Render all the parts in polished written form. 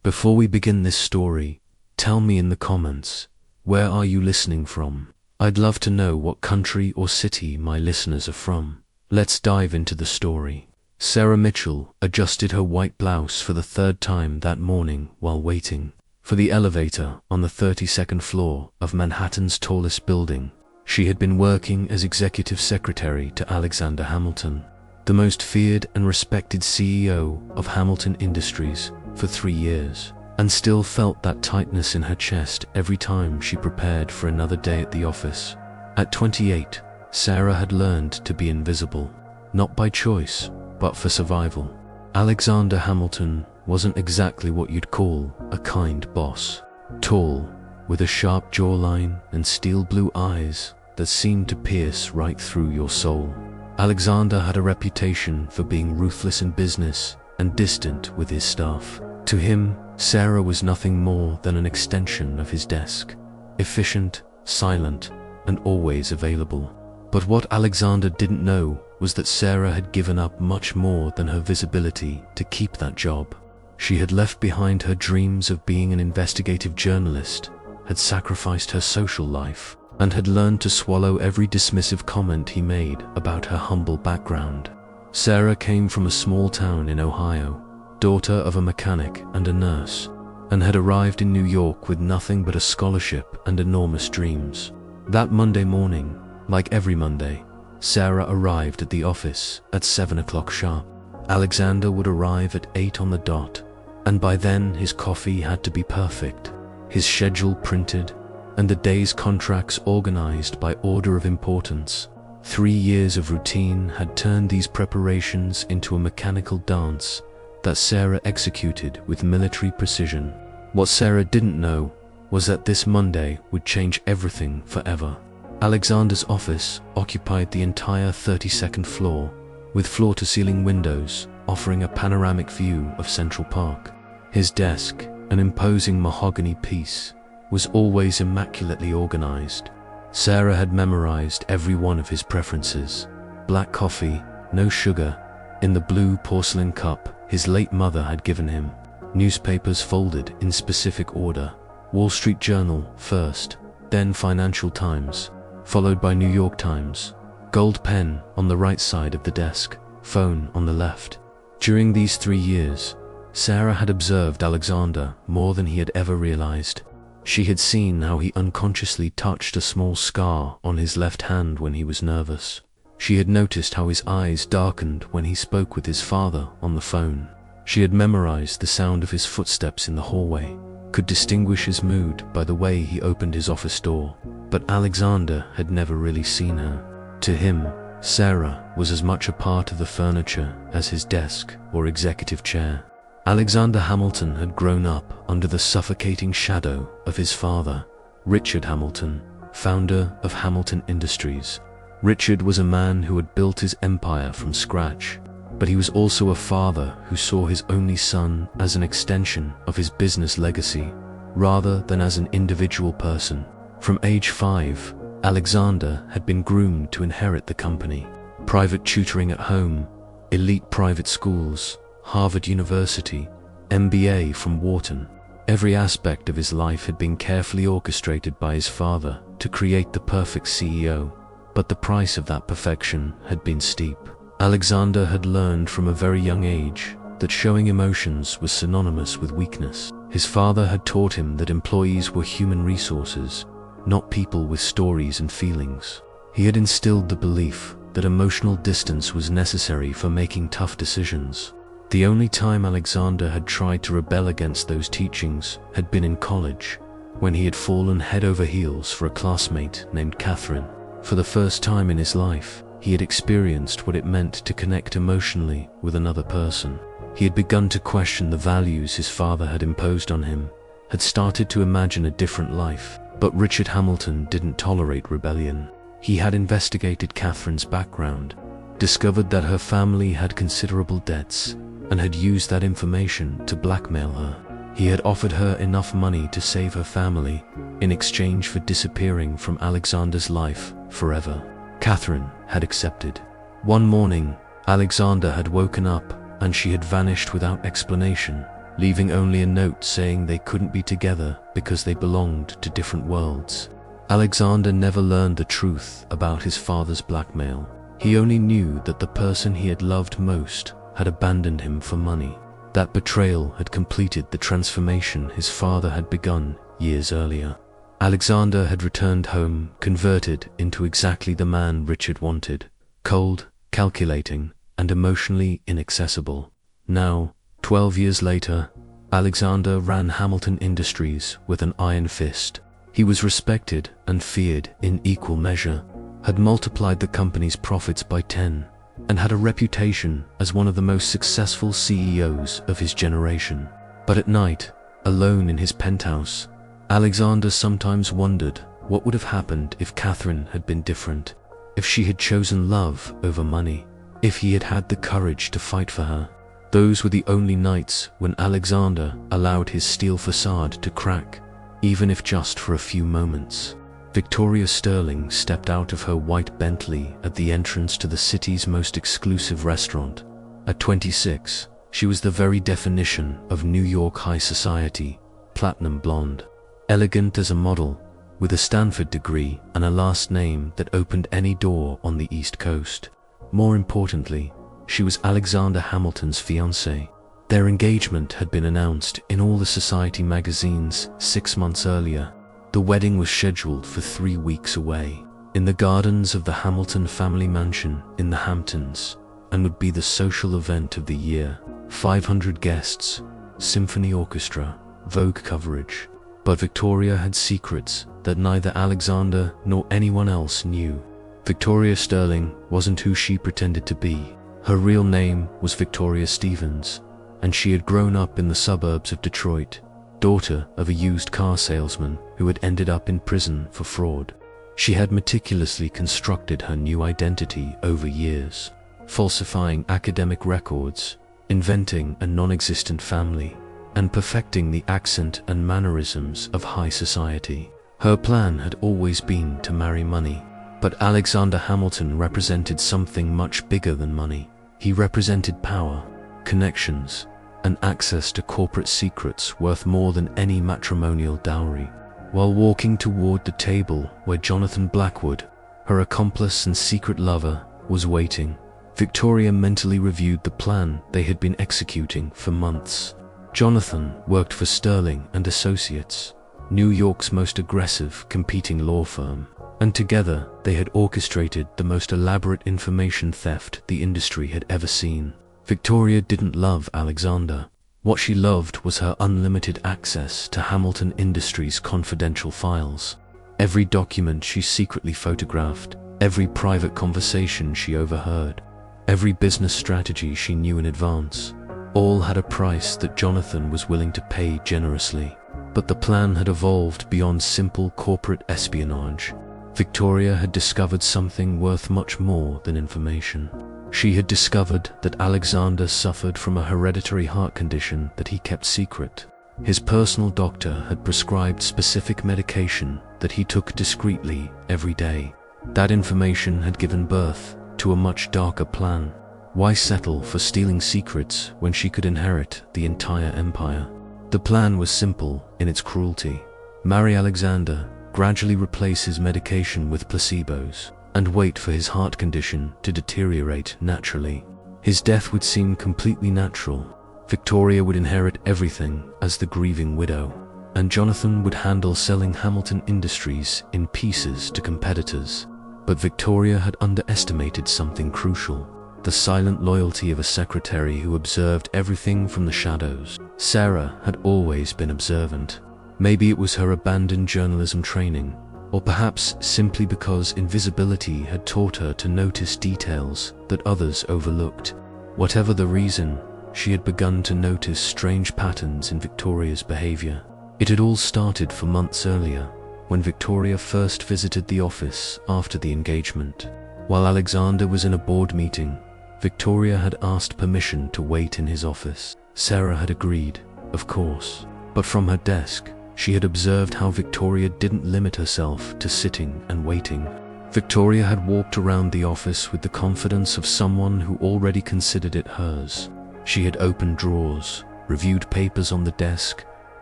Before we begin this story, tell me in the comments, where are you listening from? I'd love to know what country or city my listeners are from. Let's dive into the story. Sarah Mitchell adjusted her white blouse for the third time that morning while waiting for the elevator on the 32nd floor of Manhattan's tallest building. She had been working as executive secretary to Alexander Hamilton, the most feared and respected CEO of Hamilton Industries, for 3 years, and still felt that tightness in her chest every time she prepared for another day at the office. At 28, Sarah had learned to be invisible, not by choice, but for survival. Alexander Hamilton wasn't exactly what you'd call a kind boss. Tall, with a sharp jawline and steel blue eyes that seemed to pierce right through your soul. Alexander had a reputation for being ruthless in business and distant with his staff. To him, Sarah was nothing more than an extension of his desk, efficient, silent, and always available. But what Alexander didn't know was that Sarah had given up much more than her visibility to keep that job. She had left behind her dreams of being an investigative journalist, had sacrificed her social life, and had learned to swallow every dismissive comment he made about her humble background. Sarah came from a small town in Ohio, daughter of a mechanic and a nurse, and had arrived in New York with nothing but a scholarship and enormous dreams. That Monday morning, like every Monday, Sarah arrived at the office at 7 o'clock sharp. Alexander would arrive at 8 on the dot, and by then his coffee had to be perfect, his schedule printed, and the day's contracts organized by order of importance. 3 years of routine had turned these preparations into a mechanical dance that Sarah executed with military precision. What Sarah didn't know was that this Monday would change everything forever. Alexander's office occupied the entire 32nd floor, with floor-to-ceiling windows offering a panoramic view of Central Park. His desk, an imposing mahogany piece, was always immaculately organized. Sarah had memorized every one of his preferences. Black coffee, no sugar, in the blue porcelain cup his late mother had given him. Newspapers folded in specific order. Wall Street Journal first, then Financial Times, followed by New York Times. Gold pen on the right side of the desk, phone on the left. During these 3 years, Sarah had observed Alexander more than he had ever realized. She had seen how he unconsciously touched a small scar on his left hand when he was nervous. She had noticed how his eyes darkened when he spoke with his father on the phone. She had memorized the sound of his footsteps in the hallway, could distinguish his mood by the way he opened his office door. But Alexander had never really seen her. To him, Sarah was as much a part of the furniture as his desk or executive chair. Alexander Hamilton had grown up under the suffocating shadow of his father, Richard Hamilton, founder of Hamilton Industries. Richard was a man who had built his empire from scratch, but he was also a father who saw his only son as an extension of his business legacy, rather than as an individual person. From age 5, Alexander had been groomed to inherit the company. Private tutoring at home, elite private schools, Harvard University, MBA from Wharton. Every aspect of his life had been carefully orchestrated by his father to create the perfect CEO. But the price of that perfection had been steep. Alexander had learned from a very young age that showing emotions was synonymous with weakness. His father had taught him that employees were human resources, not people with stories and feelings. He had instilled the belief that emotional distance was necessary for making tough decisions. The only time Alexander had tried to rebel against those teachings had been in college, when he had fallen head over heels for a classmate named Catherine. For the first time in his life, he had experienced what it meant to connect emotionally with another person. He had begun to question the values his father had imposed on him, had started to imagine a different life. But Richard Hamilton didn't tolerate rebellion. He had investigated Catherine's background, discovered that her family had considerable debts, and had used that information to blackmail her. He had offered her enough money to save her family in exchange for disappearing from Alexander's life forever. Catherine had accepted. One morning, Alexander had woken up and she had vanished without explanation. leaving only a note saying they couldn't be together because they belonged to different worlds. Alexander never learned the truth about his father's blackmail. He only knew that the person he had loved most had abandoned him for money. That betrayal had completed the transformation his father had begun years earlier. Alexander had returned home, converted into exactly the man Richard wanted: cold, calculating, and emotionally inaccessible. Now, 12 years later, Alexander ran Hamilton Industries with an iron fist. He was respected and feared in equal measure, had multiplied the company's profits by 10, and had a reputation as one of the most successful CEOs of his generation. But at night, alone in his penthouse, Alexander sometimes wondered what would have happened if Catherine had been different, if she had chosen love over money, if he had had the courage to fight for her. Those were the only nights when Alexander allowed his steel facade to crack, even if just for a few moments. Victoria Sterling stepped out of her white Bentley at the entrance to the city's most exclusive restaurant. At 26, she was the very definition of New York high society: platinum blonde, elegant as a model, with a Stanford degree and a last name that opened any door on the East Coast. More importantly, she was Alexander Hamilton's fiancée. Their engagement had been announced in all the society magazines 6 months earlier. The wedding was scheduled for 3 weeks away, in the gardens of the Hamilton family mansion in the Hamptons, and would be the social event of the year. 500 guests, symphony orchestra, Vogue coverage. But Victoria had secrets that neither Alexander nor anyone else knew. Victoria Sterling wasn't who she pretended to be. Her real name was Victoria Stevens, and she had grown up in the suburbs of Detroit, daughter of a used car salesman who had ended up in prison for fraud. She had meticulously constructed her new identity over years, falsifying academic records, inventing a non-existent family, and perfecting the accent and mannerisms of high society. Her plan had always been to marry money, but Alexander Hamilton represented something much bigger than money. He represented power, connections, and access to corporate secrets worth more than any matrimonial dowry. While walking toward the table where Jonathan Blackwood, her accomplice and secret lover, was waiting, Victoria mentally reviewed the plan they had been executing for months. Jonathan worked for Sterling and Associates, New York's most aggressive competing law firm, and together they had orchestrated the most elaborate information theft the industry had ever seen. Victoria didn't love Alexander. What she loved was her unlimited access to Hamilton Industries' confidential files. Every document she secretly photographed, every private conversation she overheard, every business strategy she knew in advance, all had a price that Jonathan was willing to pay generously. But the plan had evolved beyond simple corporate espionage. Victoria had discovered something worth much more than information. She had discovered that Alexander suffered from a hereditary heart condition that he kept secret. His personal doctor had prescribed specific medication that he took discreetly every day. That information had given birth to a much darker plan. Why settle for stealing secrets when she could inherit the entire empire? The plan was simple in its cruelty. Marry Alexander, gradually replace his medication with placebos, and wait for his heart condition to deteriorate naturally. His death would seem completely natural. Victoria would inherit everything as the grieving widow, and Jonathan would handle selling Hamilton Industries in pieces to competitors. But Victoria had underestimated something crucial: the silent loyalty of a secretary who observed everything from the shadows. Sarah had always been observant. Maybe it was her abandoned journalism training, or perhaps simply because invisibility had taught her to notice details that others overlooked. Whatever the reason, she had begun to notice strange patterns in Victoria's behavior. It had all started for months earlier, when Victoria first visited the office after the engagement. While Alexander was in a board meeting, Victoria had asked permission to wait in his office. Sarah had agreed, of course, but from her desk, she had observed how Victoria didn't limit herself to sitting and waiting. Victoria had walked around the office with the confidence of someone who already considered it hers. She had opened drawers, reviewed papers on the desk,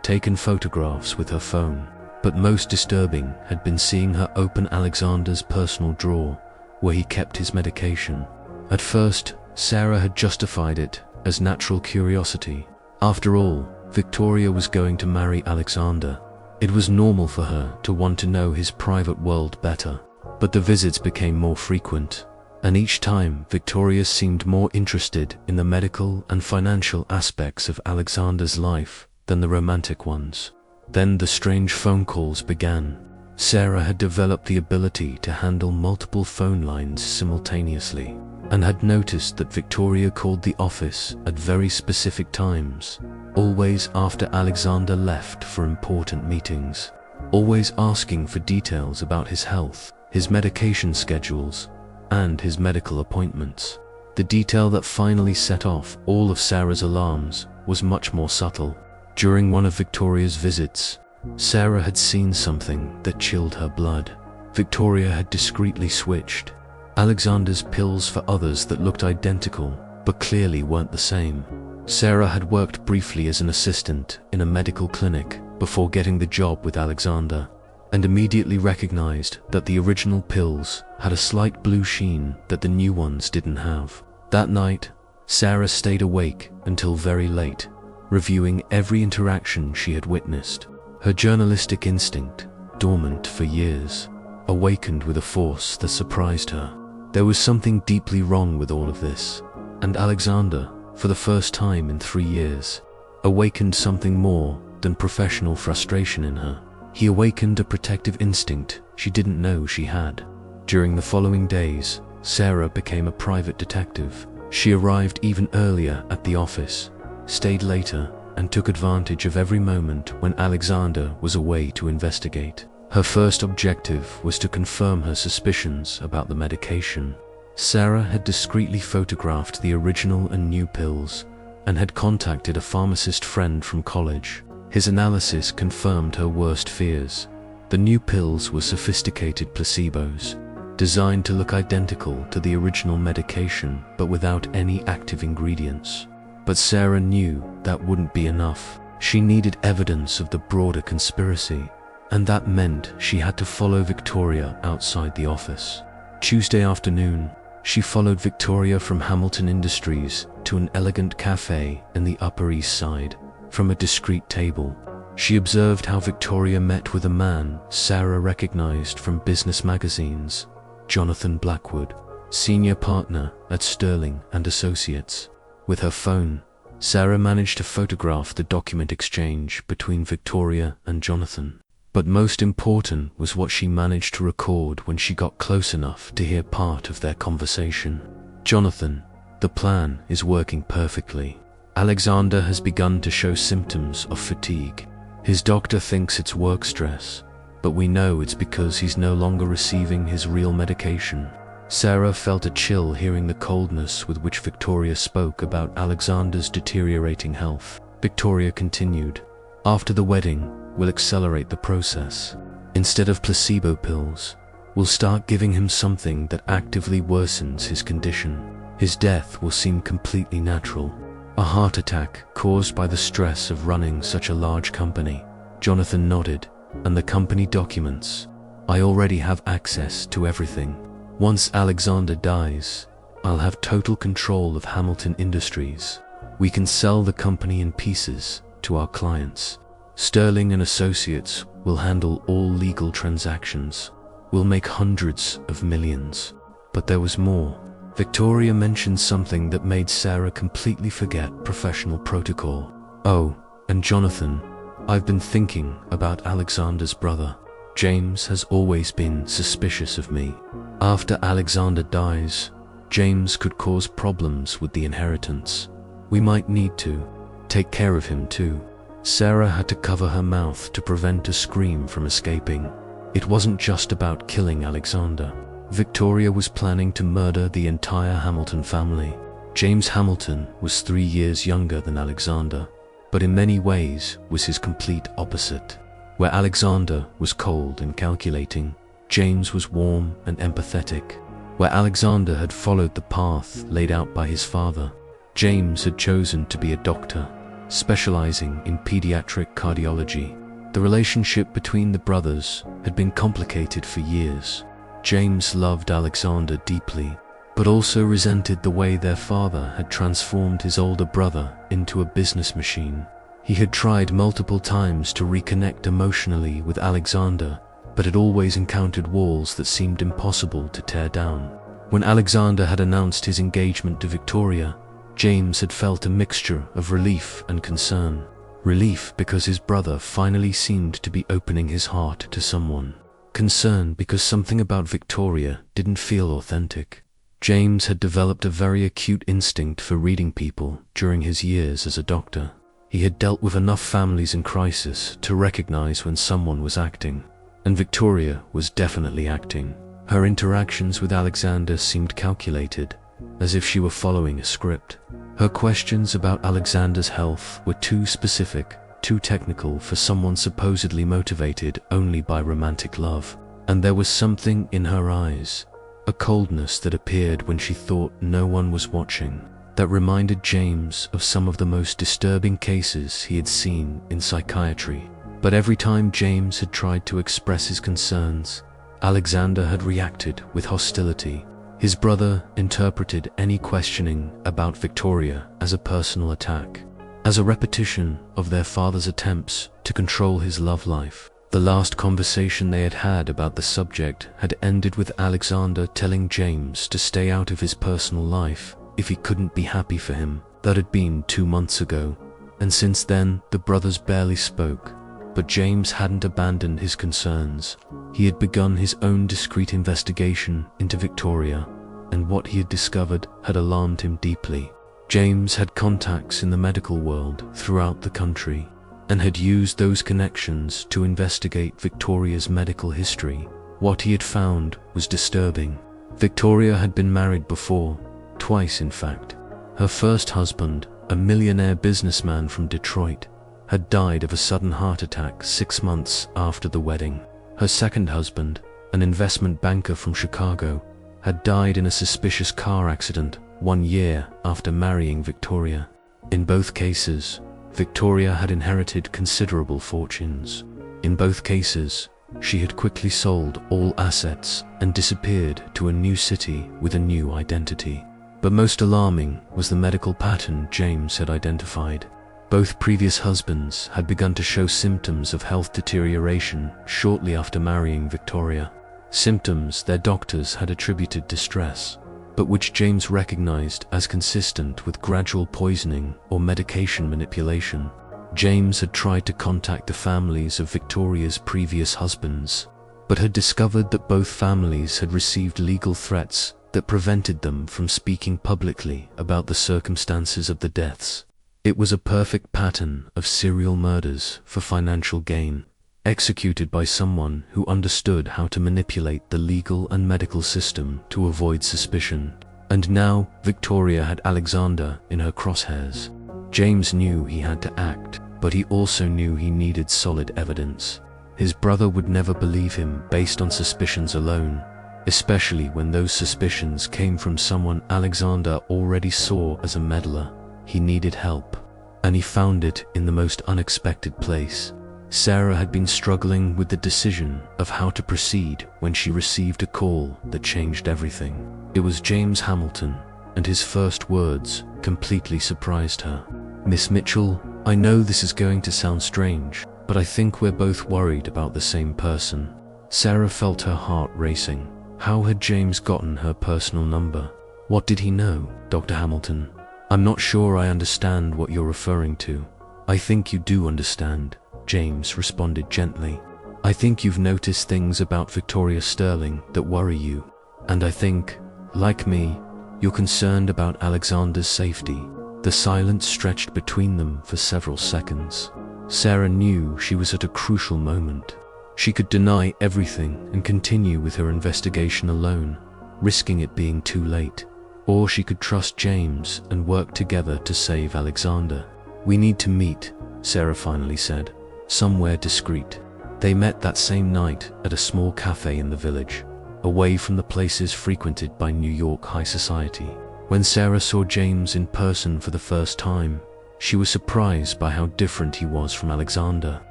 taken photographs with her phone. But most disturbing had been seeing her open Alexander's personal drawer, where he kept his medication. At first, Sarah had justified it as natural curiosity. After all, Victoria was going to marry Alexander. It was normal for her to want to know his private world better. But the visits became more frequent, and each time Victoria seemed more interested in the medical and financial aspects of Alexander's life than the romantic ones. Then the strange phone calls began. Sarah had developed the ability to handle multiple phone lines simultaneously, and had noticed that Victoria called the office at very specific times, always after Alexander left for important meetings, always asking for details about his health, his medication schedules, and his medical appointments. The detail that finally set off all of Sarah's alarms was much more subtle. During one of Victoria's visits, Sarah had seen something that chilled her blood. Victoria had discreetly switched Alexander's pills for others that looked identical, but clearly weren't the same. Sarah had worked briefly as an assistant in a medical clinic before getting the job with Alexander, and immediately recognized that the original pills had a slight blue sheen that the new ones didn't have. That night, Sarah stayed awake until very late, reviewing every interaction she had witnessed. Her journalistic instinct, dormant for years, awakened with a force that surprised her. There was something deeply wrong with all of this, and Alexander, for the first time in 3 years, awakened something more than professional frustration in her. He awakened a protective instinct she didn't know she had. During the following days, Sarah became a private detective. She arrived even earlier at the office, stayed later, and took advantage of every moment when Alexander was away to investigate. Her first objective was to confirm her suspicions about the medication. Sarah had discreetly photographed the original and new pills, and had contacted a pharmacist friend from college. His analysis confirmed her worst fears. The new pills were sophisticated placebos, designed to look identical to the original medication but without any active ingredients. But Sarah knew that wouldn't be enough. She needed evidence of the broader conspiracy, and that meant she had to follow Victoria outside the office. Tuesday afternoon, she followed Victoria from Hamilton Industries to an elegant cafe in the Upper East Side. From a discreet table, she observed how Victoria met with a man Sarah recognized from business magazines, Jonathan Blackwood, senior partner at Sterling and Associates. With her phone, Sarah managed to photograph the document exchange between Victoria and Jonathan. But most important was what she managed to record when she got close enough to hear part of their conversation. "Jonathan, the plan is working perfectly. Alexander has begun to show symptoms of fatigue. His doctor thinks it's work stress, but we know it's because he's no longer receiving his real medication." Sarah felt a chill hearing the coldness with which Victoria spoke about Alexander's deteriorating health. Victoria continued, "After the wedding, we'll accelerate the process. Instead of placebo pills, we'll start giving him something that actively worsens his condition. His death will seem completely natural. A heart attack caused by the stress of running such a large company." Jonathan nodded. "And the company documents? I already have access to everything. Once Alexander dies, I'll have total control of Hamilton Industries. We can sell the company in pieces to our clients. Sterling and Associates will handle all legal transactions. We'll make hundreds of millions." But there was more. Victoria mentioned something that made Sarah completely forget professional protocol. "Oh, and Jonathan, I've been thinking about Alexander's brother. James has always been suspicious of me. After Alexander dies, James could cause problems with the inheritance. We might need to take care of him too." Sarah had to cover her mouth to prevent a scream from escaping. It wasn't just about killing Alexander. Victoria was planning to murder the entire Hamilton family. James Hamilton was 3 years younger than Alexander, but in many ways was his complete opposite. Where Alexander was cold and calculating, James was warm and empathetic. Where Alexander had followed the path laid out by his father, James had chosen to be a doctor. specializing in pediatric cardiology. The relationship between the brothers had been complicated for years. James loved Alexander deeply, but also resented the way their father had transformed his older brother into a business machine. He had tried multiple times to reconnect emotionally with Alexander, but had always encountered walls that seemed impossible to tear down. When Alexander had announced his engagement to Victoria, James had felt a mixture of relief and concern. Relief because his brother finally seemed to be opening his heart to someone. Concern because something about Victoria didn't feel authentic. James had developed a very acute instinct for reading people during his years as a doctor. He had dealt with enough families in crisis to recognize when someone was acting, and Victoria was definitely acting. Her interactions with Alexander seemed calculated, as if she were following a script. Her questions about Alexander's health were too specific, too technical for someone supposedly motivated only by romantic love. And there was something in her eyes, a coldness that appeared when she thought no one was watching, that reminded James of some of the most disturbing cases he had seen in psychiatry. But every time James had tried to express his concerns, Alexander had reacted with hostility. His brother interpreted any questioning about Victoria as a personal attack, as a repetition of their father's attempts to control his love life. The last conversation they had had about the subject had ended with Alexander telling James to stay out of his personal life if he couldn't be happy for him. That had been 2 months ago, and since then the brothers barely spoke. But James hadn't abandoned his concerns. He had begun his own discreet investigation into Victoria, and what he had discovered had alarmed him deeply. James had contacts in the medical world throughout the country, and had used those connections to investigate Victoria's medical history. What he had found was disturbing. Victoria had been married before, twice in fact. Her first husband, a millionaire businessman from Detroit, had died of a sudden heart attack 6 months after the wedding. Her second husband, an investment banker from Chicago, had died in a suspicious car accident 1 year after marrying Victoria. In both cases, Victoria had inherited considerable fortunes. In both cases, she had quickly sold all assets and disappeared to a new city with a new identity. But most alarming was the medical pattern James had identified. Both previous husbands had begun to show symptoms of health deterioration shortly after marrying Victoria. Symptoms their doctors had attributed to stress, but which James recognized as consistent with gradual poisoning or medication manipulation. James had tried to contact the families of Victoria's previous husbands, but had discovered that both families had received legal threats that prevented them from speaking publicly about the circumstances of the deaths. It was a perfect pattern of serial murders for financial gain, executed by someone who understood how to manipulate the legal and medical system to avoid suspicion. And now Victoria had Alexander in her crosshairs. James knew he had to act, but he also knew he needed solid evidence. His brother would never believe him based on suspicions alone, especially when those suspicions came from someone Alexander already saw as a meddler. He needed help, and he found it in the most unexpected place. Sarah had been struggling with the decision of how to proceed when she received a call that changed everything. It was James Hamilton, and his first words completely surprised her. "Miss Mitchell, I know this is going to sound strange, but I think we're both worried about the same person." Sarah felt her heart racing. How had James gotten her personal number? What did he know, Dr. Hamilton? "I'm not sure I understand what you're referring to." "I think you do understand," James responded gently. "I think you've noticed things about Victoria Sterling that worry you, and I think, like me, you're concerned about Alexander's safety." The silence stretched between them for several seconds. Sarah knew she was at a crucial moment. She could deny everything and continue with her investigation alone, risking it being too late. Or she could trust James and work together to save Alexander. "We need to meet," Sarah finally said, "somewhere discreet." They met that same night at a small cafe in the village, away from the places frequented by New York high society. When Sarah saw James in person for the first time, she was surprised by how different he was from Alexander.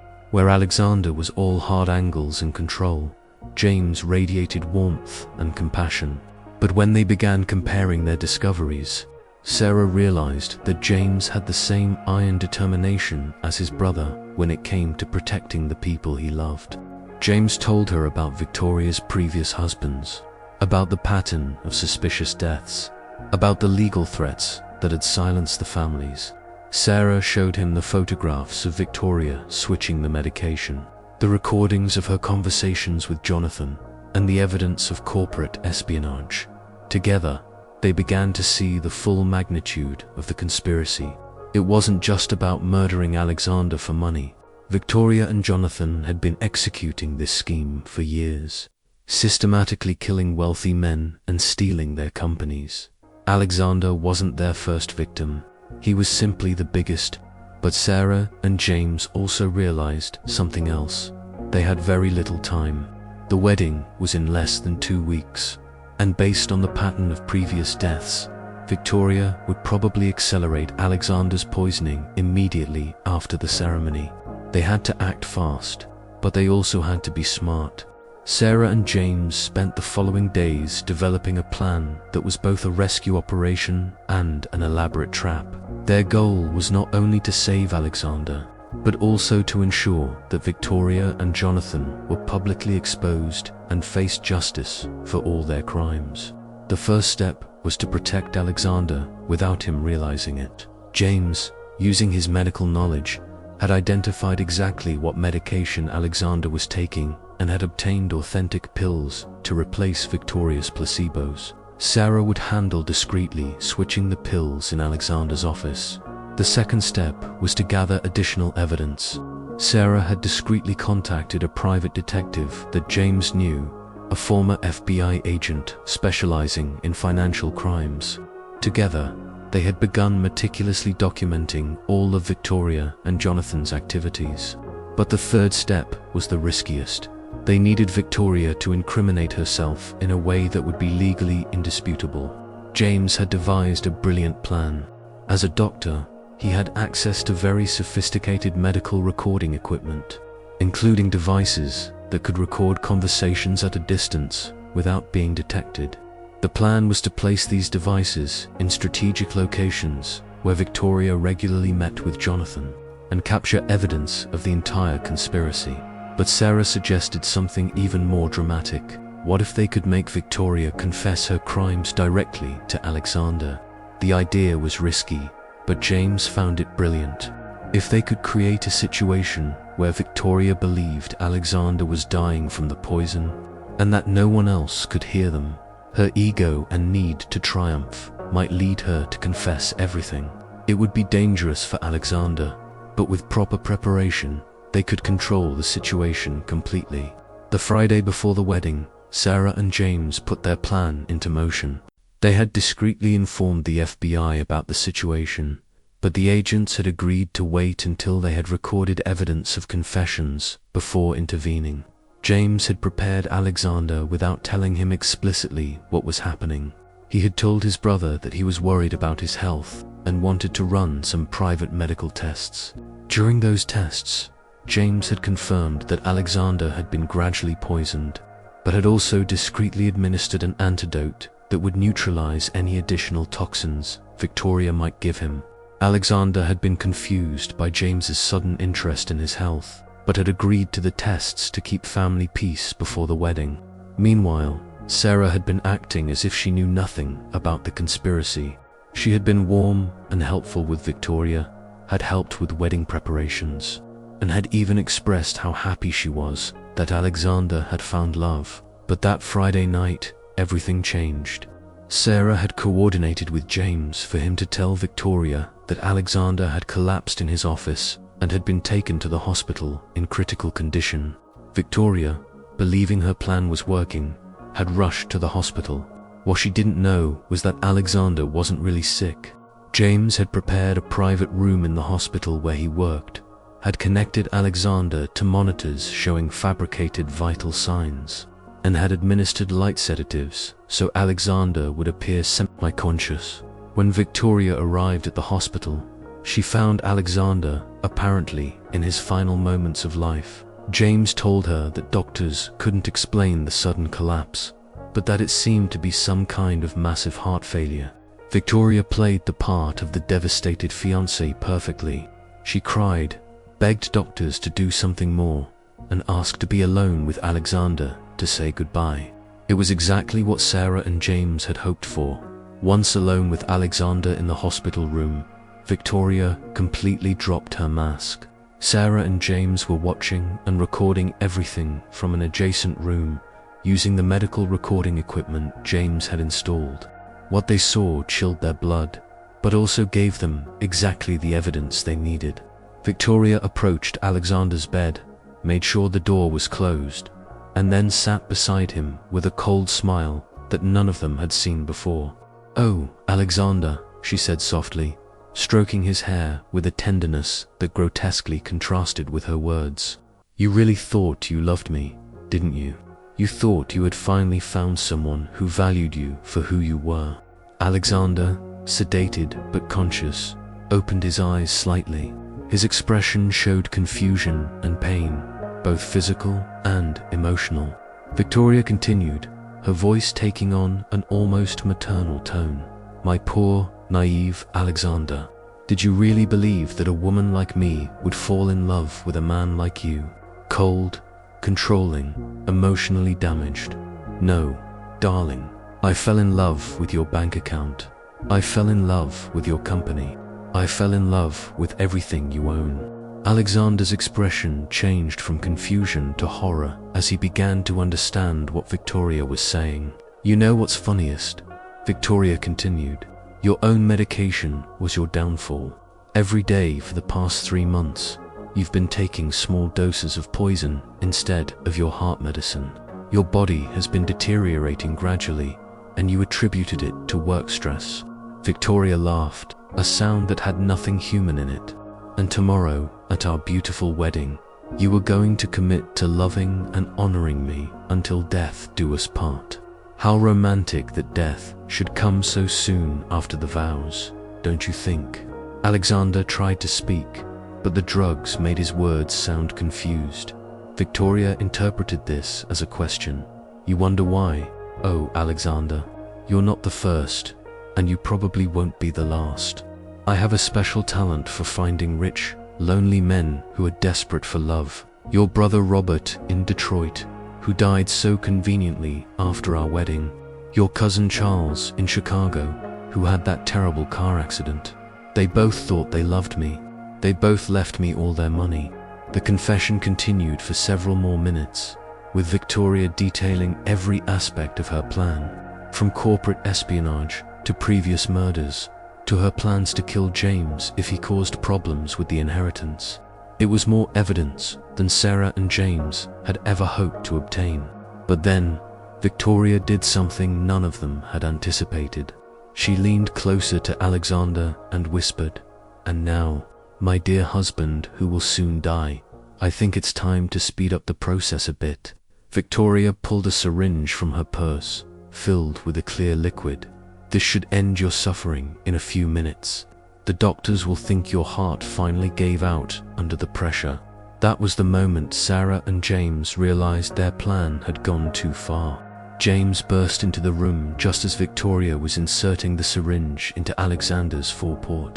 Where Alexander was all hard angles and control, James radiated warmth and compassion. But when they began comparing their discoveries, Sarah realized that James had the same iron determination as his brother when it came to protecting the people he loved. James told her about Victoria's previous husbands, about the pattern of suspicious deaths, about the legal threats that had silenced the families. Sarah showed him the photographs of Victoria switching the medication, the recordings of her conversations with Jonathan, and the evidence of corporate espionage. Together, they began to see the full magnitude of the conspiracy. It wasn't just about murdering Alexander for money. Victoria and Jonathan had been executing this scheme for years, systematically killing wealthy men and stealing their companies. Alexander wasn't their first victim. He was simply the biggest. But Sarah and James also realized something else. They had very little time. The wedding was in less than 2 weeks. And based on the pattern of previous deaths, Victoria would probably accelerate Alexander's poisoning immediately after the ceremony. They had to act fast, but they also had to be smart. Sarah and James spent the following days developing a plan that was both a rescue operation and an elaborate trap. Their goal was not only to save Alexander, but also to ensure that Victoria and Jonathan were publicly exposed and faced justice for all their crimes. The first step was to protect Alexander without him realizing it. James, using his medical knowledge, had identified exactly what medication Alexander was taking and had obtained authentic pills to replace Victoria's placebos. Sarah would handle discreetly switching the pills in Alexander's office. The second step was to gather additional evidence. Sarah had discreetly contacted a private detective that James knew, a former FBI agent specializing in financial crimes. Together, they had begun meticulously documenting all of Victoria and Jonathan's activities. But the third step was the riskiest. They needed Victoria to incriminate herself in a way that would be legally indisputable. James had devised a brilliant plan. As a doctor, he had access to very sophisticated medical recording equipment, including devices that could record conversations at a distance without being detected. The plan was to place these devices in strategic locations where Victoria regularly met with Jonathan and capture evidence of the entire conspiracy. But Sarah suggested something even more dramatic. What if they could make Victoria confess her crimes directly to Alexander? The idea was risky, but James found it brilliant. If they could create a situation where Victoria believed Alexander was dying from the poison, and that no one else could hear them, her ego and need to triumph might lead her to confess everything. It would be dangerous for Alexander, but with proper preparation, they could control the situation completely. The Friday before the wedding, Sarah and James put their plan into motion. They had discreetly informed the FBI about the situation, but the agents had agreed to wait until they had recorded evidence of confessions before intervening. James had prepared Alexander without telling him explicitly what was happening. He had told his brother that he was worried about his health and wanted to run some private medical tests. During those tests, James had confirmed that Alexander had been gradually poisoned, but had also discreetly administered an antidote that would neutralize any additional toxins Victoria might give him. Alexander had been confused by James's sudden interest in his health, but had agreed to the tests to keep family peace before the wedding. Meanwhile, Sarah had been acting as if she knew nothing about the conspiracy. She had been warm and helpful with Victoria, had helped with wedding preparations, and had even expressed how happy she was that Alexander had found love. But that Friday night, everything changed. Sarah had coordinated with James for him to tell Victoria that Alexander had collapsed in his office and had been taken to the hospital in critical condition. Victoria, believing her plan was working, had rushed to the hospital. What she didn't know was that Alexander wasn't really sick. James had prepared a private room in the hospital where he worked, had connected Alexander to monitors showing fabricated vital signs, and had administered light sedatives so Alexander would appear semi-conscious. When Victoria arrived at the hospital, She found Alexander, apparently, in his final moments of life. James told her that doctors couldn't explain the sudden collapse, but that it seemed to be some kind of massive heart failure. Victoria played the part of the devastated fiancée perfectly. She cried, begged doctors to do something more, and asked to be alone with Alexander to say goodbye. It was exactly what Sarah and James had hoped for. Once alone with Alexander in the hospital room, Victoria completely dropped her mask. Sarah and James were watching and recording everything from an adjacent room, using the medical recording equipment James had installed. What they saw chilled their blood, but also gave them exactly the evidence they needed. Victoria approached Alexander's bed, made sure the door was closed, and then sat beside him with a cold smile that none of them had seen before. "Oh, Alexander," she said softly, stroking his hair with a tenderness that grotesquely contrasted with her words. "You really thought you loved me, didn't you? You thought you had finally found someone who valued you for who you were." Alexander, sedated but conscious, opened his eyes slightly. His expression showed confusion and pain, both physical and emotional. Victoria continued, her voice taking on an almost maternal tone. "My poor, naive Alexander, did you really believe that a woman like me would fall in love with a man like you? Cold, controlling, emotionally damaged? No, darling. I fell in love with your bank account. I fell in love with your company. I fell in love with everything you own." Alexander's expression changed from confusion to horror as he began to understand what Victoria was saying. "You know what's funniest?" Victoria continued. "Your own medication was your downfall. Every day for the past 3 months, you've been taking small doses of poison instead of your heart medicine. Your body has been deteriorating gradually, and you attributed it to work stress." Victoria laughed, a sound that had nothing human in it. "And tomorrow, at our beautiful wedding, you were going to commit to loving and honoring me until death do us part. How romantic that death should come so soon after the vows, don't you think?" Alexander tried to speak, but the drugs made his words sound confused. Victoria interpreted this as a question. "You wonder why? Oh, Alexander, you're not the first, and you probably won't be the last. I have a special talent for finding rich, lonely men who are desperate for love. Your brother Robert in Detroit, who died so conveniently after our wedding. Your cousin Charles in Chicago, who had that terrible car accident. They both thought they loved me. They both left me all their money." The confession continued for several more minutes, with Victoria detailing every aspect of her plan, from corporate espionage to previous murders, to her plans to kill James if he caused problems with the inheritance. It was more evidence than Sarah and James had ever hoped to obtain. But then, Victoria did something none of them had anticipated. She leaned closer to Alexander and whispered, "And now, my dear husband who will soon die, I think it's time to speed up the process a bit." Victoria pulled a syringe from her purse, filled with a clear liquid. "This should end your suffering in a few minutes. The doctors will think your heart finally gave out under the pressure." That was the moment Sarah and James realized their plan had gone too far. James burst into the room just as Victoria was inserting the syringe into Alexander's forepaw.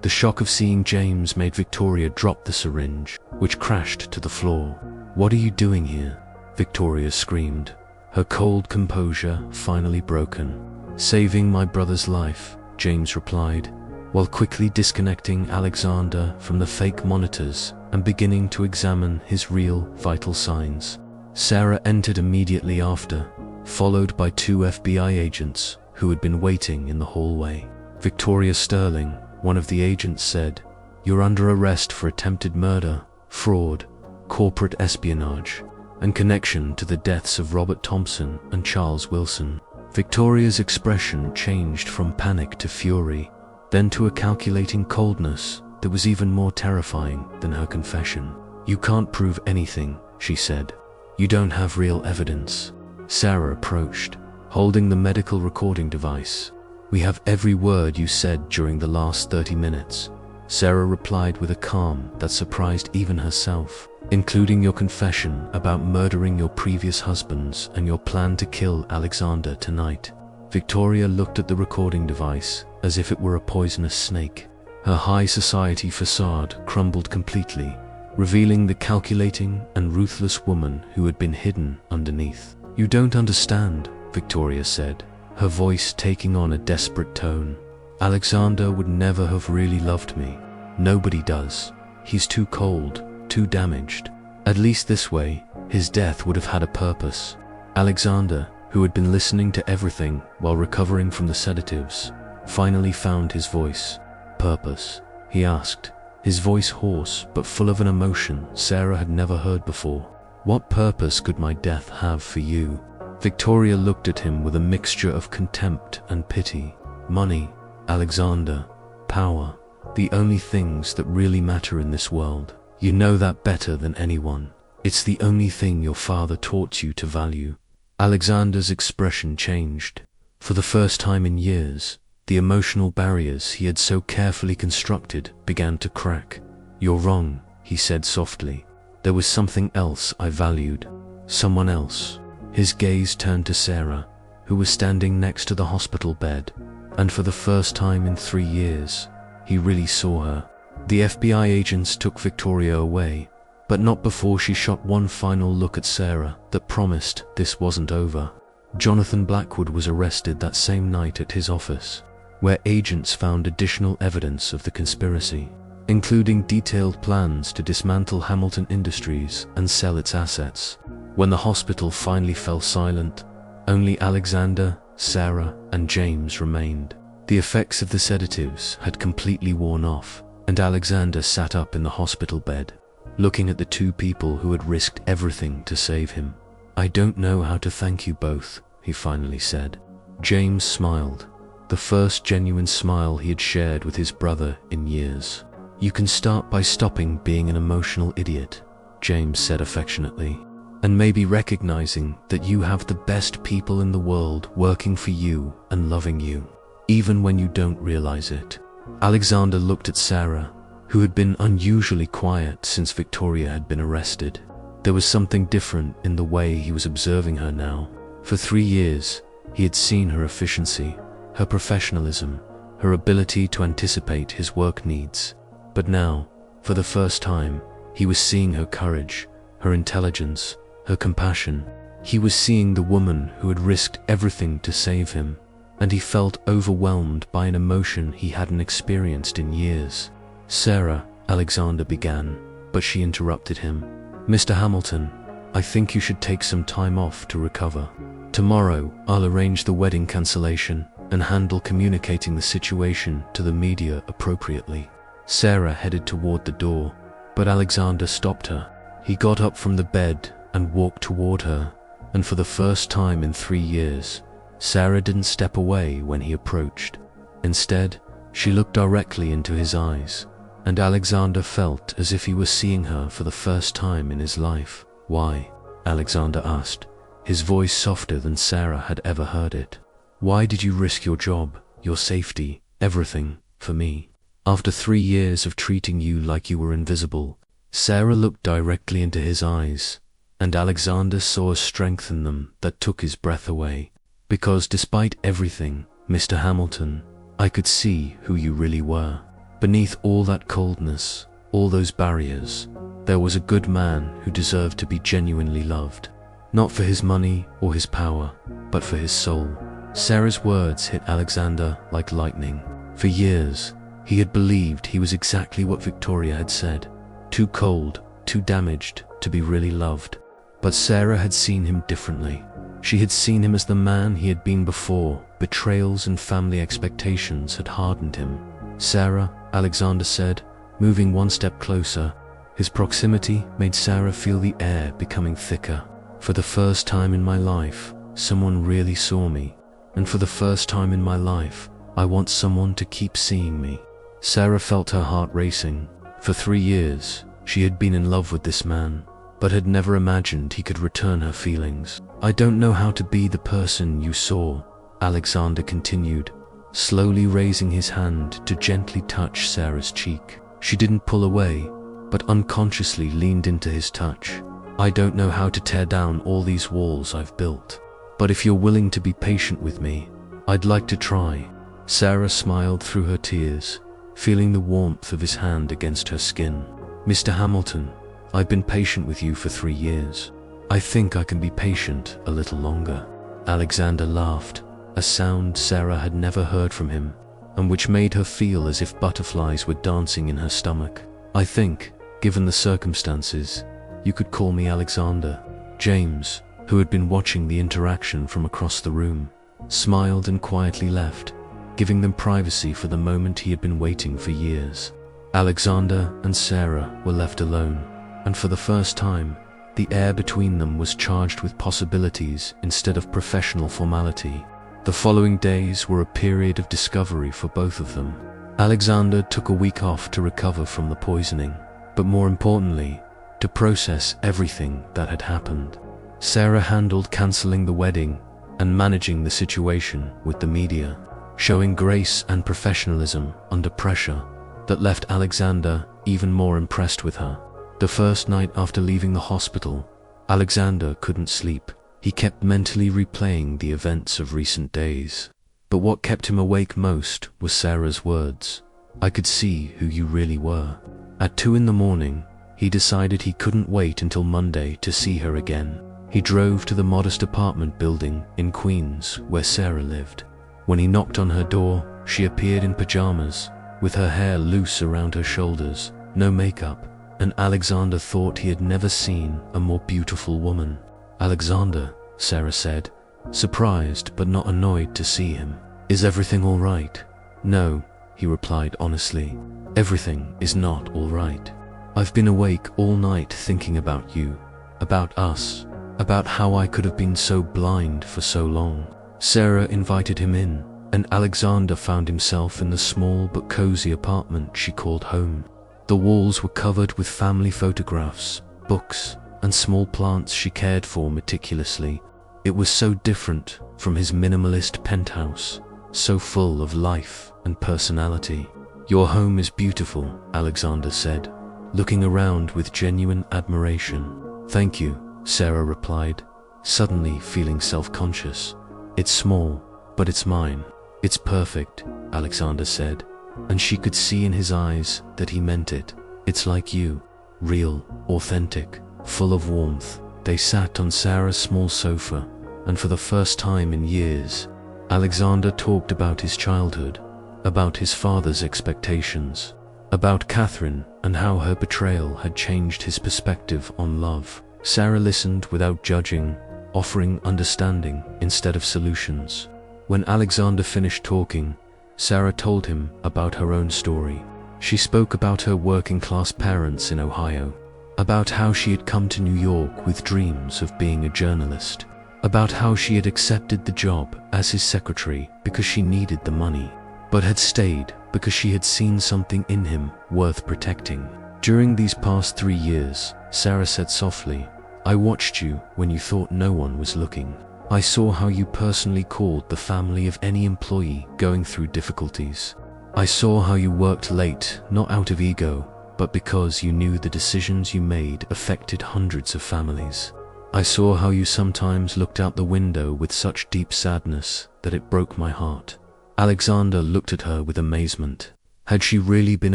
The shock of seeing James made Victoria drop the syringe, which crashed to the floor. "What are you doing here?" Victoria screamed, her cold composure finally broken. "Saving my brother's life," James replied, while quickly disconnecting Alexander from the fake monitors and beginning to examine his real vital signs. Sarah entered immediately after, followed by 2 FBI agents who had been waiting in the hallway. "Victoria Sterling," one of the agents said, "you're under arrest for attempted murder, fraud, corporate espionage, and connection to the deaths of Robert Thompson and Charles Wilson." Victoria's expression changed from panic to fury, then to a calculating coldness that was even more terrifying than her confession. "You can't prove anything," she said. "You don't have real evidence." Sarah approached, holding the medical recording device. "We have every word you said during the last 30 minutes. Sarah replied with a calm that surprised even herself, including your confession about murdering your previous husbands and your plan to kill Alexander tonight. Victoria looked at the recording device as if it were a poisonous snake. Her high society facade crumbled completely, revealing the calculating and ruthless woman who had been hidden underneath. "You don't understand," Victoria said, her voice taking on a desperate tone. "Alexander would never have really loved me. Nobody does. He's too cold, too damaged. At least this way, his death would have had a purpose." Alexander, who had been listening to everything while recovering from the sedatives, finally found his voice. "Purpose?" he asked, his voice hoarse but full of an emotion Sarah had never heard before. "What purpose could my death have for you?" Victoria looked at him with a mixture of contempt and pity. "Money, Alexander, power, the only things that really matter in this world. You know that better than anyone. It's the only thing your father taught you to value." Alexander's expression changed. For the first time in years, the emotional barriers he had so carefully constructed began to crack. "You're wrong," he said softly. "There was something else I valued. Someone else." His gaze turned to Sarah, who was standing next to the hospital bed, and for the first time in 3 years, he really saw her. The FBI agents took Victoria away, but not before she shot one final look at Sarah that promised this wasn't over. Jonathan Blackwood was arrested that same night at his office, where agents found additional evidence of the conspiracy, including detailed plans to dismantle Hamilton Industries and sell its assets. When the hospital finally fell silent, only Alexander, Sarah, and James remained. The effects of the sedatives had completely worn off, and Alexander sat up in the hospital bed, looking at the two people who had risked everything to save him. "I don't know how to thank you both," he finally said. James smiled, the first genuine smile he had shared with his brother in years. "You can start by stopping being an emotional idiot," James said affectionately, "and maybe recognizing that you have the best people in the world working for you and loving you, even when you don't realize it." Alexander looked at Sarah, who had been unusually quiet since Victoria had been arrested. There was something different in the way he was observing her now. For 3 years, he had seen her efficiency, her professionalism, her ability to anticipate his work needs. But now, for the first time, he was seeing her courage, her intelligence, her compassion. He was seeing the woman who had risked everything to save him, and he felt overwhelmed by an emotion he hadn't experienced in years. "Sarah," Alexander began, but she interrupted him. "Mr. Hamilton, I think you should take some time off to recover. Tomorrow, I'll arrange the wedding cancellation and handle communicating the situation to the media appropriately." Sarah headed toward the door, but Alexander stopped her. He got up from the bed and walked toward her, and for the first time in 3 years, Sarah didn't step away when he approached. Instead, she looked directly into his eyes, and Alexander felt as if he was seeing her for the first time in his life. "Why?" Alexander asked, his voice softer than Sarah had ever heard it. "Why did you risk your job, your safety, everything, for me? After 3 years of treating you like you were invisible?" Sarah looked directly into his eyes, and Alexander saw a strength in them that took his breath away. "Because despite everything, Mr. Hamilton, I could see who you really were. Beneath all that coldness, all those barriers, there was a good man who deserved to be genuinely loved. Not for his money or his power, but for his soul." Sarah's words hit Alexander like lightning. For years, he had believed he was exactly what Victoria had said. Too cold, too damaged to be really loved. But Sarah had seen him differently. She had seen him as the man he had been before. Betrayals and family expectations had hardened him. "Sarah," Alexander said, moving one step closer. His proximity made Sarah feel the air becoming thicker. "For the first time in my life, someone really saw me. And for the first time in my life, I want someone to keep seeing me." Sarah felt her heart racing. For 3 years, she had been in love with this man, but had never imagined he could return her feelings. "I don't know how to be the person you saw," Alexander continued, slowly raising his hand to gently touch Sarah's cheek. She didn't pull away, but unconsciously leaned into his touch. I don't know how to tear down all these walls I've built, but if you're willing to be patient with me, I'd like to try. Sarah smiled through her tears, feeling the warmth of his hand against her skin. Mr. Hamilton, I've been patient with you for 3 years. I think I can be patient a little longer. Alexander laughed, a sound Sarah had never heard from him, and which made her feel as if butterflies were dancing in her stomach. I think, given the circumstances, you could call me Alexander. James, who had been watching the interaction from across the room, smiled and quietly left, giving them privacy for the moment he had been waiting for years. Alexander and Sarah were left alone, and for the first time, the air between them was charged with possibilities instead of professional formality. The following days were a period of discovery for both of them. Alexander took a week off to recover from the poisoning, but more importantly, to process everything that had happened. Sarah handled cancelling the wedding and managing the situation with the media, showing grace and professionalism under pressure that left Alexander even more impressed with her. The first night after leaving the hospital, Alexander couldn't sleep. He kept mentally replaying the events of recent days. But what kept him awake most was Sarah's words. I could see who you really were. At 2 in the morning, he decided he couldn't wait until Monday to see her again. He drove to the modest apartment building in Queens where Sarah lived. When he knocked on her door, she appeared in pajamas, with her hair loose around her shoulders, no makeup, and Alexander thought he had never seen a more beautiful woman. Alexander, Sarah said, surprised but not annoyed to see him. Is everything all right? No, he replied honestly. Everything is not all right. I've been awake all night thinking about you, about us, about how I could have been so blind for so long. Sarah invited him in, and Alexander found himself in the small but cozy apartment she called home. The walls were covered with family photographs, books, and small plants she cared for meticulously. It was so different from his minimalist penthouse, so full of life and personality. Your home is beautiful, Alexander said, looking around with genuine admiration. Thank you, Sarah replied, suddenly feeling self-conscious. It's small, but it's mine. It's perfect, Alexander said, and she could see in his eyes that he meant it. It's like you, real, authentic, full of warmth. They sat on Sarah's small sofa, and for the first time in years, Alexander talked about his childhood, about his father's expectations, about Catherine and how her betrayal had changed his perspective on love. Sarah listened without judging, offering understanding instead of solutions. When Alexander finished talking, Sarah told him about her own story. She spoke about her working-class parents in Ohio, about how she had come to New York with dreams of being a journalist, about how she had accepted the job as his secretary because she needed the money, but had stayed because she had seen something in him worth protecting. During these past 3 years, Sarah said softly, I watched you when you thought no one was looking. I saw how you personally called the family of any employee going through difficulties. I saw how you worked late, not out of ego, but because you knew the decisions you made affected hundreds of families. I saw how you sometimes looked out the window with such deep sadness that it broke my heart. Alexander looked at her with amazement. Had she really been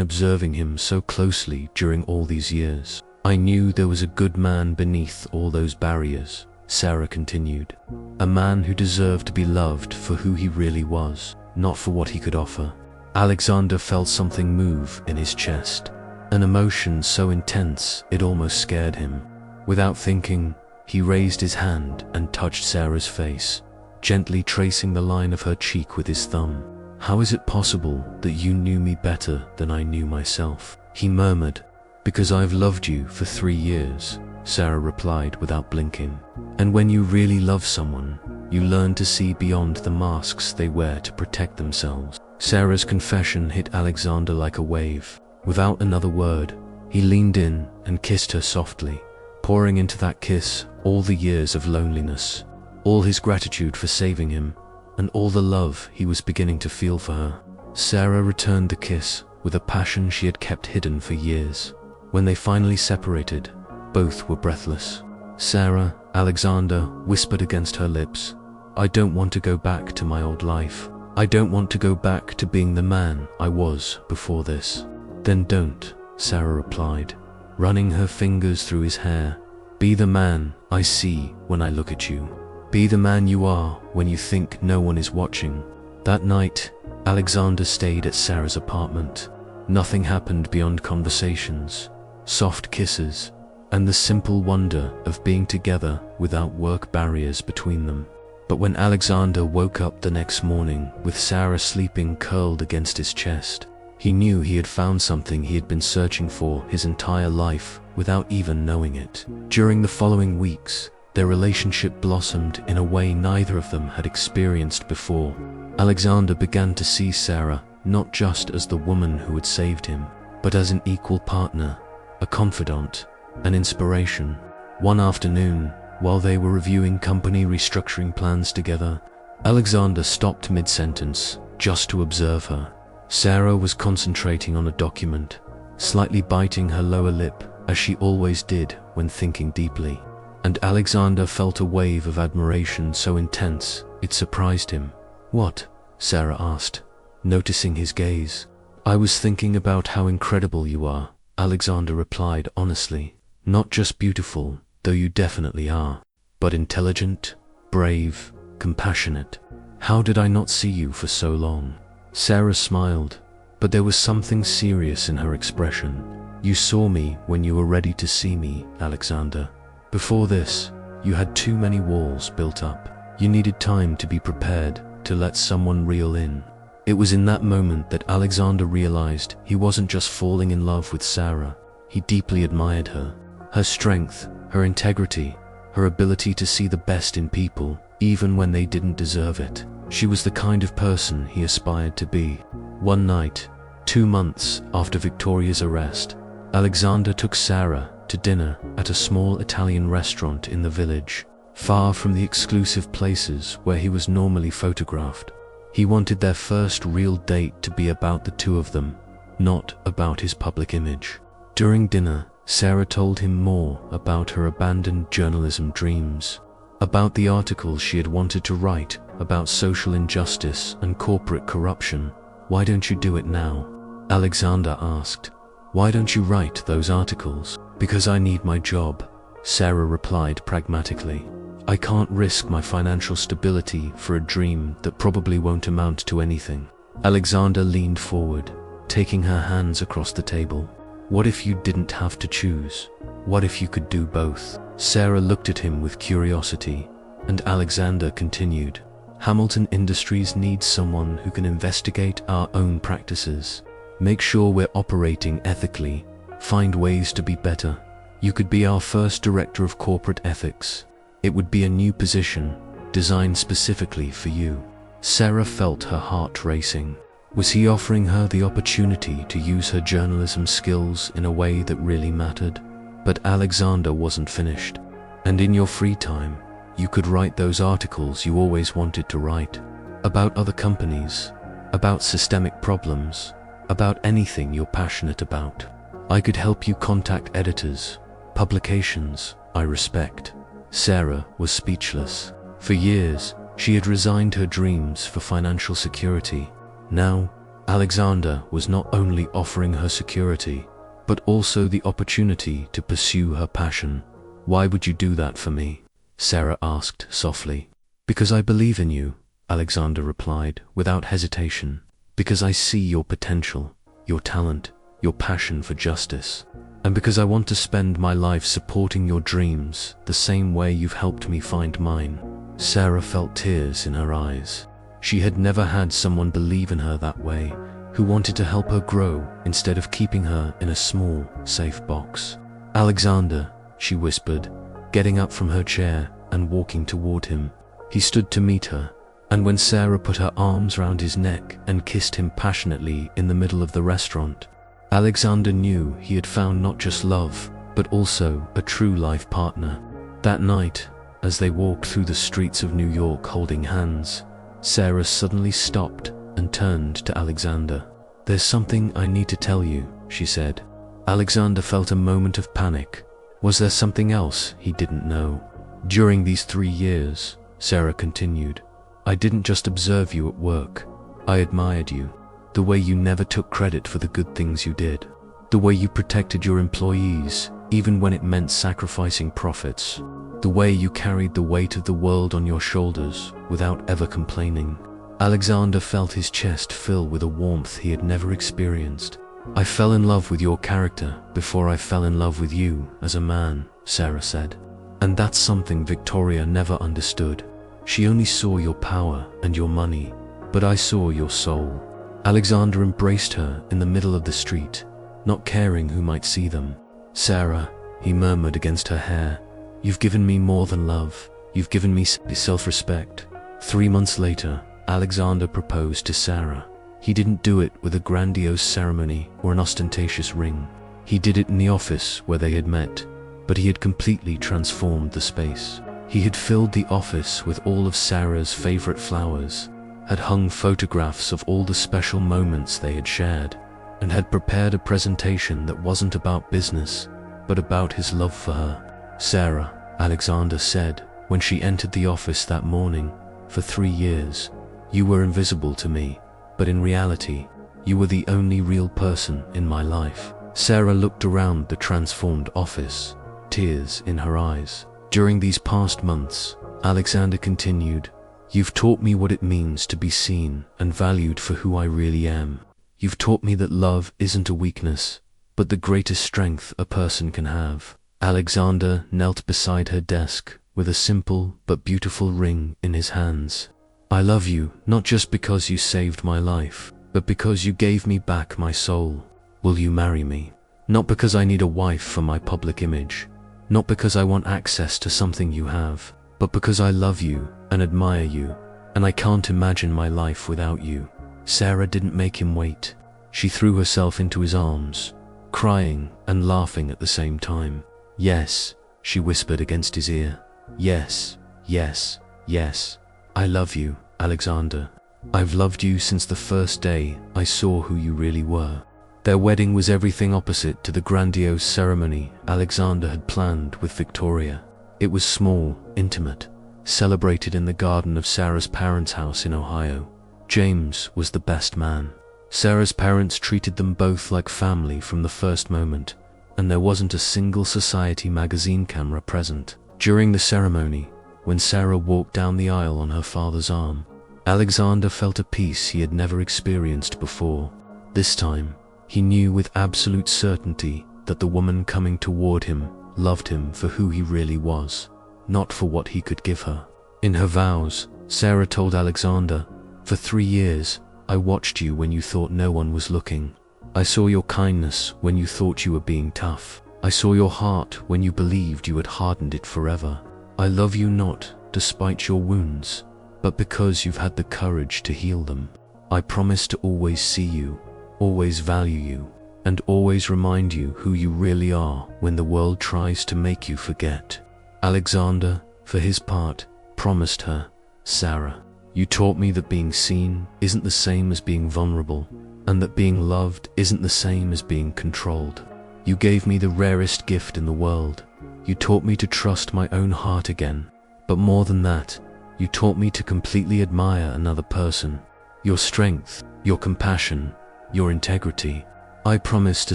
observing him so closely during all these years? I knew there was a good man beneath all those barriers, Sarah continued. A man who deserved to be loved for who he really was, not for what he could offer. Alexander felt something move in his chest, an emotion so intense it almost scared him. Without thinking, he raised his hand and touched Sarah's face, gently tracing the line of her cheek with his thumb. How is it possible that you knew me better than I knew myself? He murmured. Because I've loved you for 3 years, Sarah replied without blinking. And when you really love someone, you learn to see beyond the masks they wear to protect themselves. Sarah's confession hit Alexander like a wave. Without another word, he leaned in and kissed her softly, pouring into that kiss all the years of loneliness, all his gratitude for saving him, and all the love he was beginning to feel for her. Sarah returned the kiss with a passion she had kept hidden for years. When they finally separated, both were breathless. "Sarah," Alexander whispered against her lips, "I don't want to go back to my old life. I don't want to go back to being the man I was before this." "Then don't," Sarah replied, running her fingers through his hair. "Be the man I see when I look at you. Be the man you are when you think no one is watching." That night, Alexander stayed at Sarah's apartment. Nothing happened beyond conversations, soft kisses, and the simple wonder of being together without work barriers between them. But when Alexander woke up the next morning with Sarah sleeping curled against his chest, he knew he had found something he had been searching for his entire life without even knowing it. During the following weeks, their relationship blossomed in a way neither of them had experienced before. Alexander began to see Sarah not just as the woman who had saved him, but as an equal partner, a confidant, an inspiration. One afternoon, while they were reviewing company restructuring plans together, Alexander stopped mid-sentence just to observe her. Sarah was concentrating on a document, slightly biting her lower lip as she always did when thinking deeply. And Alexander felt a wave of admiration so intense it surprised him. "What?" Sarah asked, noticing his gaze. "I was thinking about how incredible you are," Alexander replied honestly. "Not just beautiful, though you definitely are, but intelligent, brave, compassionate. How did I not see you for so long?" Sarah smiled, but there was something serious in her expression. "You saw me when you were ready to see me, Alexander. Before this, you had too many walls built up. You needed time to be prepared to let someone real in." It was in that moment that Alexander realized he wasn't just falling in love with Sarah, he deeply admired her. Her strength, her integrity, her ability to see the best in people, even when they didn't deserve it. She was the kind of person he aspired to be. One night, 2 months after Victoria's arrest, Alexander took Sarah to dinner at a small Italian restaurant in the village, far from the exclusive places where he was normally photographed. He wanted their first real date to be about the two of them, not about his public image. During dinner, Sarah told him more about her abandoned journalism dreams, about the articles she had wanted to write about social injustice and corporate corruption. "Why don't you do it now?" Alexander asked. "Why don't you write those articles?" "Because I need my job," Sarah replied pragmatically. "I can't risk my financial stability for a dream that probably won't amount to anything." Alexander leaned forward, taking her hands across the table. "What if you didn't have to choose? What if you could do both?" Sarah looked at him with curiosity, and Alexander continued. "Hamilton Industries needs someone who can investigate our own practices, make sure we're operating ethically, find ways to be better. You could be our first director of corporate ethics. It would be a new position, designed specifically for you." Sarah felt her heart racing. Was he offering her the opportunity to use her journalism skills in a way that really mattered? But Alexander wasn't finished. "And in your free time, you could write those articles you always wanted to write, about other companies, about systemic problems, about anything you're passionate about. I could help you contact editors, publications I respect." Sarah was speechless. For years, she had resigned her dreams for financial security. Now, Alexander was not only offering her security, but also the opportunity to pursue her passion. "Why would you do that for me?" Sarah asked softly. "Because I believe in you," Alexander replied without hesitation. "Because I see your potential, your talent, your passion for justice. And because I want to spend my life supporting your dreams the same way you've helped me find mine." Sarah felt tears in her eyes. She had never had someone believe in her that way, who wanted to help her grow instead of keeping her in a small, safe box. "Alexander," she whispered, getting up from her chair and walking toward him. He stood to meet her, and when Sarah put her arms round his neck and kissed him passionately in the middle of the restaurant, Alexander knew he had found not just love, but also a true life partner. That night, as they walked through the streets of New York holding hands, Sarah suddenly stopped and turned to Alexander. "There's something I need to tell you," she said. Alexander felt a moment of panic. Was there something else he didn't know? "During these 3 years," Sarah continued, "I didn't just observe you at work. I admired you. The way you never took credit for the good things you did. The way you protected your employees, even when it meant sacrificing profits. The way you carried the weight of the world on your shoulders without ever complaining." Alexander felt his chest fill with a warmth he had never experienced. "I fell in love with your character before I fell in love with you as a man," Sarah said. "And that's something Victoria never understood. She only saw your power and your money, but I saw your soul." Alexander embraced her in the middle of the street, not caring who might see them. "Sarah," he murmured against her hair, "you've given me more than love. You've given me self-respect." 3 months later, Alexander proposed to Sarah. He didn't do it with a grandiose ceremony or an ostentatious ring. He did it in the office where they had met, but he had completely transformed the space. He had filled the office with all of Sarah's favorite flowers, had hung photographs of all the special moments they had shared, and had prepared a presentation that wasn't about business, but about his love for her. "Sarah," Alexander said when she entered the office that morning, "for 3 years, you were invisible to me, but in reality, you were the only real person in my life." Sarah looked around the transformed office, tears in her eyes. "During these past months," Alexander continued, "you've taught me what it means to be seen and valued for who I really am. You've taught me that love isn't a weakness, but the greatest strength a person can have." Alexander knelt beside her desk with a simple but beautiful ring in his hands. "I love you not just because you saved my life, but because you gave me back my soul. Will you marry me? Not because I need a wife for my public image, not because I want access to something you have, but because I love you and admire you, and I can't imagine my life without you." Sarah didn't make him wait. She threw herself into his arms, crying and laughing at the same time. "Yes," she whispered against his ear. "Yes, yes, yes. I love you, Alexander. I've loved you since the first day I saw who you really were." Their wedding was everything opposite to the grandiose ceremony Alexander had planned with Victoria. It was small, intimate, celebrated in the garden of Sarah's parents' house in Ohio. James was the best man. Sarah's parents treated them both like family from the first moment, and there wasn't a single Society magazine camera present. During the ceremony, when Sarah walked down the aisle on her father's arm, Alexander felt a peace he had never experienced before. This time, he knew with absolute certainty that the woman coming toward him loved him for who he really was, not for what he could give her. In her vows, Sarah told Alexander, "For 3 years, I watched you when you thought no one was looking. I saw your kindness when you thought you were being tough. I saw your heart when you believed you had hardened it forever. I love you not despite your wounds, but because you've had the courage to heal them. I promise to always see you, always value you, and always remind you who you really are when the world tries to make you forget." Alexander, for his part, promised her, "Sarah, you taught me that being seen isn't the same as being vulnerable, and that being loved isn't the same as being controlled. You gave me the rarest gift in the world. You taught me to trust my own heart again, but more than that, you taught me to completely admire another person, your strength, your compassion, your integrity. I promise to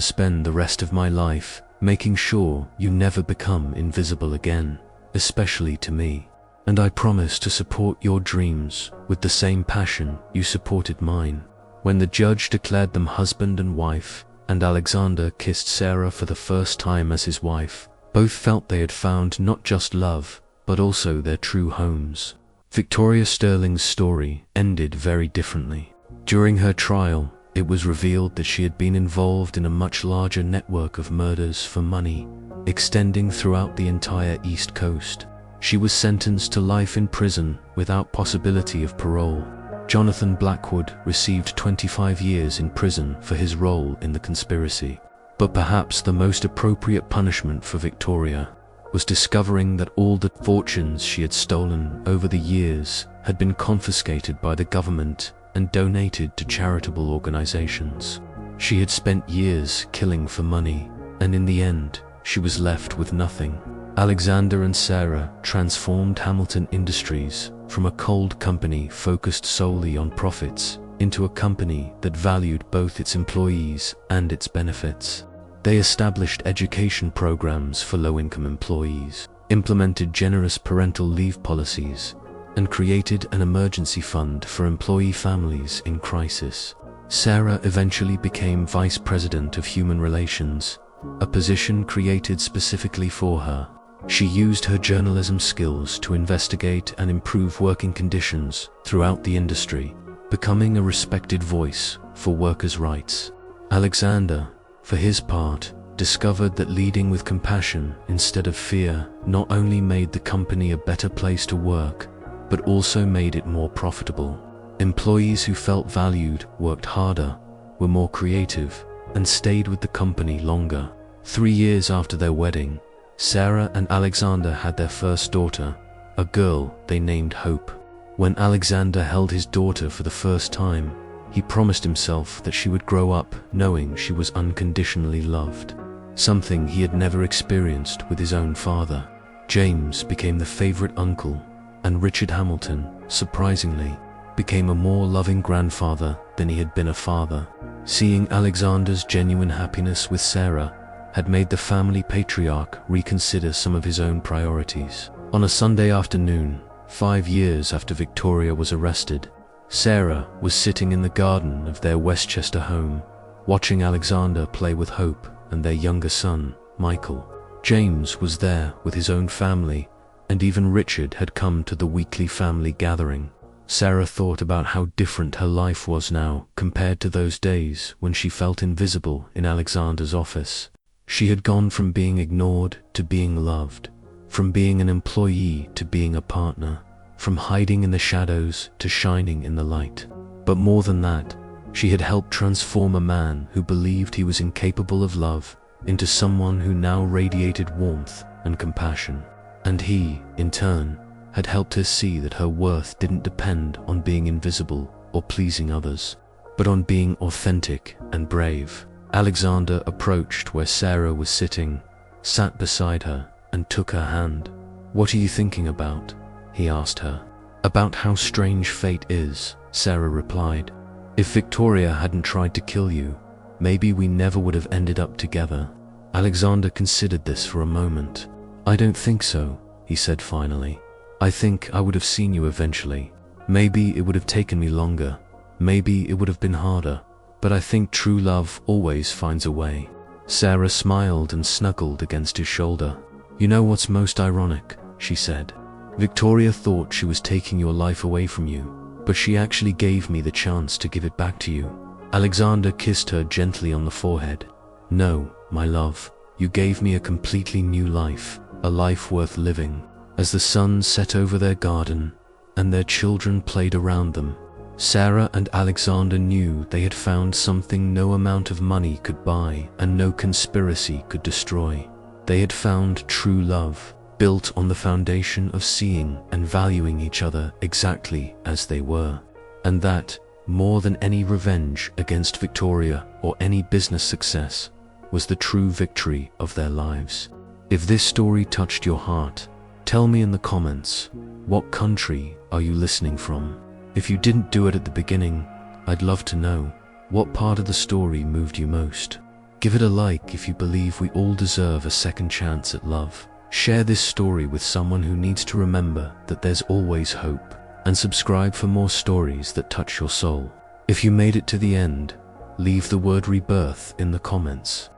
spend the rest of my life making sure you never become invisible again, especially to me. And I promise to support your dreams with the same passion you supported mine." When the judge declared them husband and wife, and Alexander kissed Sarah for the first time as his wife, both felt they had found not just love, but also their true homes. Victoria Sterling's story ended very differently. During her trial, it was revealed that she had been involved in a much larger network of murders for money, extending throughout the entire East Coast. She was sentenced to life in prison without possibility of parole. Jonathan Blackwood received 25 years in prison for his role in the conspiracy. But perhaps the most appropriate punishment for Victoria was discovering that all the fortunes she had stolen over the years had been confiscated by the government and donated to charitable organizations. She had spent years killing for money, and in the end, she was left with nothing. Alexander and Sarah transformed Hamilton Industries from a cold company focused solely on profits into a company that valued both its employees and its benefits. They established education programs for low-income employees, implemented generous parental leave policies, and created an emergency fund for employee families in crisis. Sarah eventually became Vice President of Human Relations, a position created specifically for her. She used her journalism skills to investigate and improve working conditions throughout the industry, becoming a respected voice for workers' rights. Alexander, for his part, discovered that leading with compassion instead of fear not only made the company a better place to work, but also made it more profitable. Employees who felt valued worked harder, were more creative, and stayed with the company longer. 3 years after their wedding, Sarah and Alexander had their first daughter, a girl they named Hope. When Alexander held his daughter for the first time, he promised himself that she would grow up knowing she was unconditionally loved, something he had never experienced with his own father. James became the favorite uncle, and Richard Hamilton, surprisingly, became a more loving grandfather than he had been a father. Seeing Alexander's genuine happiness with Sarah had made the family patriarch reconsider some of his own priorities. On a Sunday afternoon, 5 years after Victoria was arrested, Sarah was sitting in the garden of their Westchester home, watching Alexander play with Hope and their younger son, Michael. James was there with his own family, and even Richard had come to the weekly family gathering. Sarah thought about how different her life was now compared to those days when she felt invisible in Alexander's office. She had gone from being ignored to being loved, from being an employee to being a partner, from hiding in the shadows to shining in the light. But more than that, she had helped transform a man who believed he was incapable of love into someone who now radiated warmth and compassion. And he, in turn, had helped her see that her worth didn't depend on being invisible or pleasing others, but on being authentic and brave. Alexander approached where Sarah was sitting, sat beside her, and took her hand. "What are you thinking about?" he asked her. "About how strange fate is," Sarah replied. "If Victoria hadn't tried to kill you, maybe we never would have ended up together." Alexander considered this for a moment. "I don't think so," he said finally. "I think I would have seen you eventually. Maybe it would have taken me longer. Maybe it would have been harder. But I think true love always finds a way." Sarah smiled and snuggled against his shoulder. "You know what's most ironic?" she said. "Victoria thought she was taking your life away from you, but she actually gave me the chance to give it back to you." Alexander kissed her gently on the forehead. "No, my love, you gave me a completely new life, a life worth living." As the sun set over their garden and their children played around them, Sarah and Alexander knew they had found something no amount of money could buy and no conspiracy could destroy. They had found true love, built on the foundation of seeing and valuing each other exactly as they were. And that, more than any revenge against Victoria or any business success, was the true victory of their lives. If this story touched your heart, tell me in the comments, what country are you listening from? If you didn't do it at the beginning, I'd love to know, what part of the story moved you most? Give it a like if you believe we all deserve a second chance at love. Share this story with someone who needs to remember that there's always hope, and subscribe for more stories that touch your soul. If you made it to the end, leave the word rebirth in the comments.